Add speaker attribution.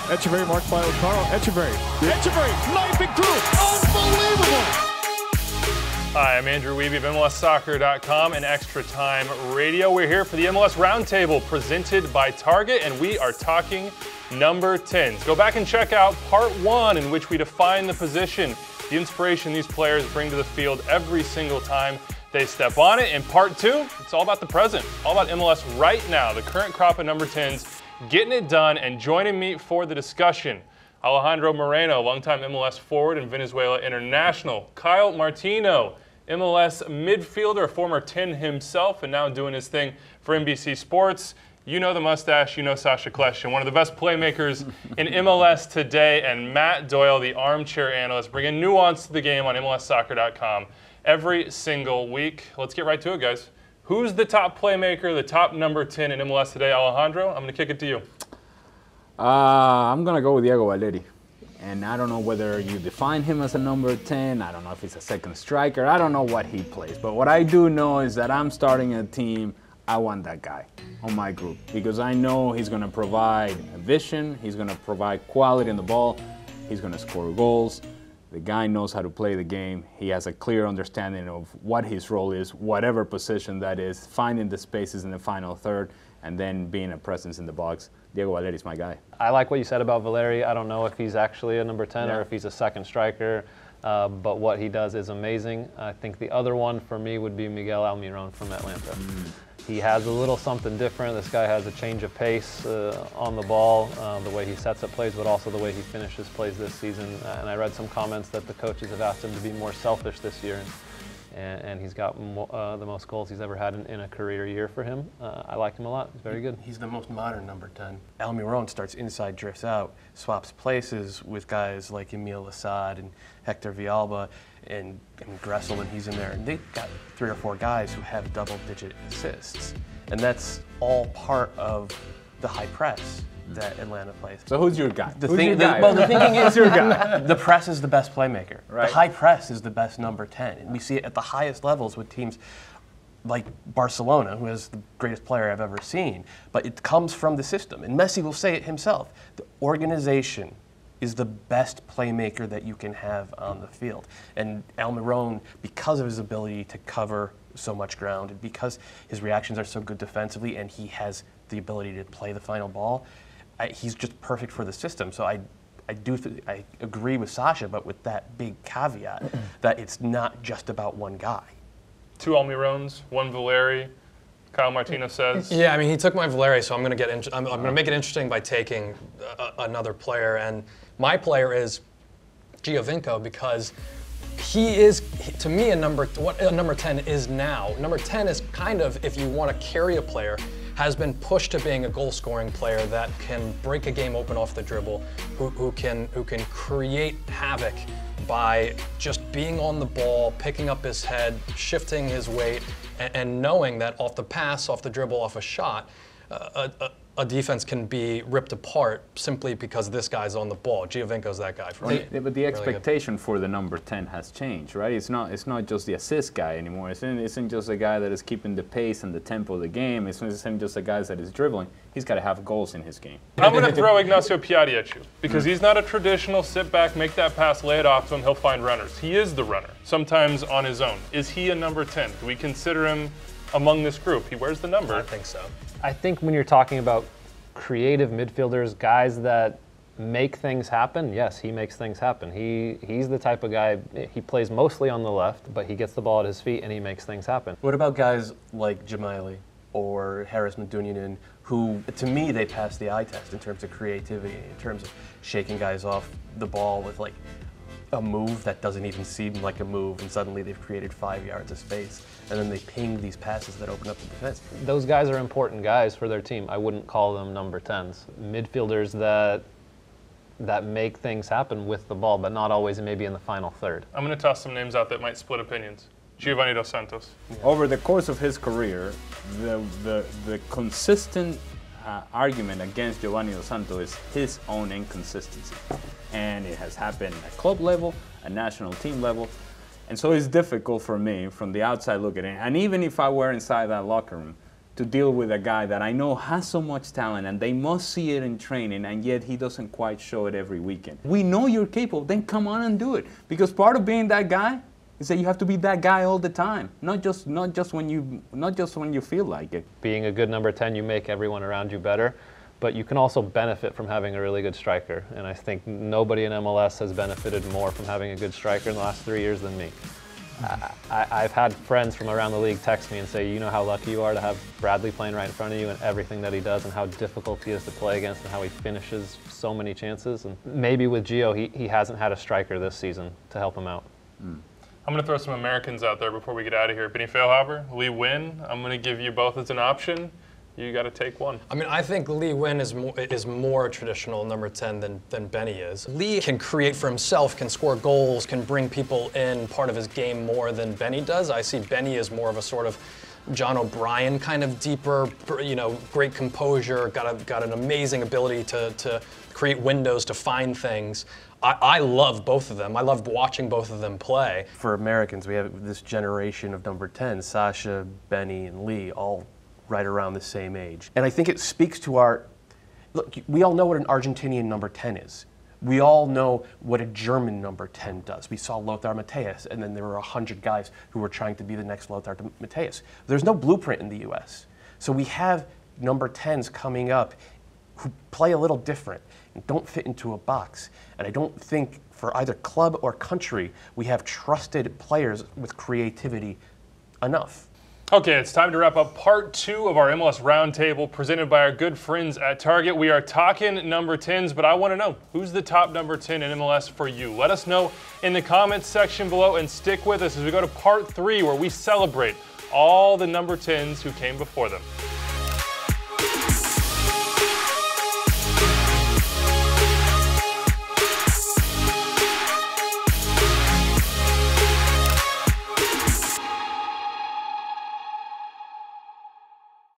Speaker 1: Echeverry marked by O'Carroll. Echeverry, knifing through. Unbelievable.
Speaker 2: Hi, I'm Andrew Wiebe of MLSsoccer.com and Extra Time Radio. We're here for the MLS Round Table presented by Target, and we are talking number 10s. Go back and check out part 1, in which we define the position, the inspiration these players bring to the field every single time they step on it. In part 2, it's all about the present, all about MLS right now, the current crop of number 10s, getting it done. And joining me for the discussion, Alejandro Moreno, longtime MLS forward and Venezuela international. Kyle Martino, MLS midfielder, former 10 himself, and now doing his thing for NBC Sports. You know the mustache, you know Sacha, Kljestan, one of the best playmakers in MLS today. And Matt Doyle, the armchair analyst, bringing nuance to the game on MLSsoccer.com every single week. Let's get right to it, guys. Who's the top playmaker, the top number 10 in MLS today? Alejandro, I'm going to kick it to you.
Speaker 3: I'm going to go with Diego Valeri. And I don't know whether you define him as a number 10. I don't know if he's a second striker. I don't know what he plays. But what I do know is that I'm starting a team. I want that guy on my group because I know he's going to provide a vision. He's going to provide quality in the ball. He's going to score goals. The guy knows how to play the game. He has a clear understanding of what his role is, whatever position that is, finding the spaces in the final third, and then being a presence in the box. Diego Valeri is my guy.
Speaker 4: I like what you said about Valeri. I don't know if he's actually a number 10 or if he's a second striker, but what he does is amazing. I think the other one for me would be Miguel Altamirano from Atlanta. He has a little something different. This guy has a change of pace on the ball, the way he sets up plays, but also the way he finishes plays this season. And I read some comments that the coaches have asked him to be more selfish this year. And he's got the most goals he's ever had in a career year for him. I like him a lot. He's very good.
Speaker 5: He's the most modern number 10. Altamirano starts inside, drifts out, swaps places with guys like Emil Assad and Hector Villalba and Gressel when he's in there. And they've got 3 or 4 guys who have double-digit assists. And that's all part of the high press that Atlanta plays.
Speaker 3: So who's your guy?
Speaker 5: The thinking is your guy. The press is the best playmaker. Right. The high press is the best number 10. And we see it at the highest levels with teams like Barcelona, who is the greatest player I've ever seen. But it comes from the system. And Messi will say it himself. The organization is the best playmaker that you can have on the field. And Altamirano, because of his ability to cover so much ground, and because his reactions are so good defensively, and he has the ability to play the final ball, he's just perfect for the system. So I agree with Sacha, but with that big caveat that it's not just about one guy.
Speaker 2: 2 Almiranos, 1 Valeri. Kyle Martino says.
Speaker 6: Yeah, I mean, he took my Valeri, so I'm going to make it interesting by taking another player, and my player is Giovinco because he is, to me, what a number 10 is now. Number 10 is kind of, if you want to carry a player, has been pushed to being a goal-scoring player that can break a game open off the dribble, who can create havoc by just being on the ball, picking up his head, shifting his weight, and knowing that off the pass, off the dribble, off a shot, a defense can be ripped apart simply because this guy's on the ball. Giovinco's that guy for me.
Speaker 3: But the expectation for the number 10 has changed, right? It's not just the assist guy anymore. It isn't just a guy that is keeping the pace and the tempo of the game. It isn't just a guy that is dribbling. He's got to have goals in his game.
Speaker 2: I'm going to throw Ignacio Piatti at you because he's not a traditional sit back, make that pass, lay it off to him, he'll find runners. He is the runner, sometimes on his own. Is he a number 10? Do we consider him among this group? He wears the number.
Speaker 6: I think so.
Speaker 4: I think when you're talking about creative midfielders, guys that make things happen, yes, he makes things happen. He's the type of guy, he plays mostly on the left, but he gets the ball at his feet and he makes things happen.
Speaker 5: What about guys like Jamaili or Harris Medunjanin, who, to me, they pass the eye test in terms of creativity, in terms of shaking guys off the ball with like a move that doesn't even seem like a move, and suddenly they've created 5 yards of space, and then they ping these passes that open up the defense.
Speaker 4: Those guys are important guys for their team. I wouldn't call them number 10s. Midfielders that make things happen with the ball, but not always maybe in the final third.
Speaker 2: I'm going to toss some names out that might split opinions. Giovanni Dos Santos.
Speaker 3: Over the course of his career, the consistent argument against Giovanni Dos Santos is his own inconsistency. And it has happened at club level, at national team level. And so it's difficult for me from the outside looking in. And even if I were inside that locker room, to deal with a guy that I know has so much talent and they must see it in training, and yet he doesn't quite show it every weekend. We know you're capable, then come on and do it. Because part of being that guy is that you have to be that guy all the time, not just when you feel like it.
Speaker 4: Being a good number 10, you make everyone around you better, but you can also benefit from having a really good striker. And I think nobody in MLS has benefited more from having a good striker in the last 3 years than me. I've had friends from around the league text me and say, you know how lucky you are to have Bradley playing right in front of you and everything that he does and how difficult he is to play against and how he finishes so many chances. And maybe with Gio, he hasn't had a striker this season to help him out.
Speaker 2: I'm going to throw some Americans out there before we get out of here. Benny Feilhaber, Lee Nguyen, I'm going to give you both as an option. You got to take one.
Speaker 6: I mean, I think Lee Nguyen is more a traditional number 10 than Benny is. Lee can create for himself, can score goals, can bring people in part of his game more than Benny does. I see Benny as more of a sort of John O'Brien kind of deeper, great composure, got an amazing ability to create windows, to find things. I love both of them. I love watching both of them play.
Speaker 5: For Americans, we have this generation of number 10, Sacha, Benny, and Lee, all right around the same age. And I think it speaks to look, we all know what an Argentinian number 10 is. We all know what a German number 10 does. We saw Lothar Matthäus, and then there were 100 guys who were trying to be the next Lothar Matthäus. There's no blueprint in the US. So we have number 10s coming up who play a little different and don't fit into a box. And I don't think for either club or country, we have trusted players with creativity enough.
Speaker 2: Okay, it's time to wrap up part 2 of our MLS Roundtable presented by our good friends at Target. We are talking number 10s, but I want to know, who's the top number 10 in MLS for you? Let us know in the comments section below and stick with us as we go to part 3 where we celebrate all the number 10s who came before them.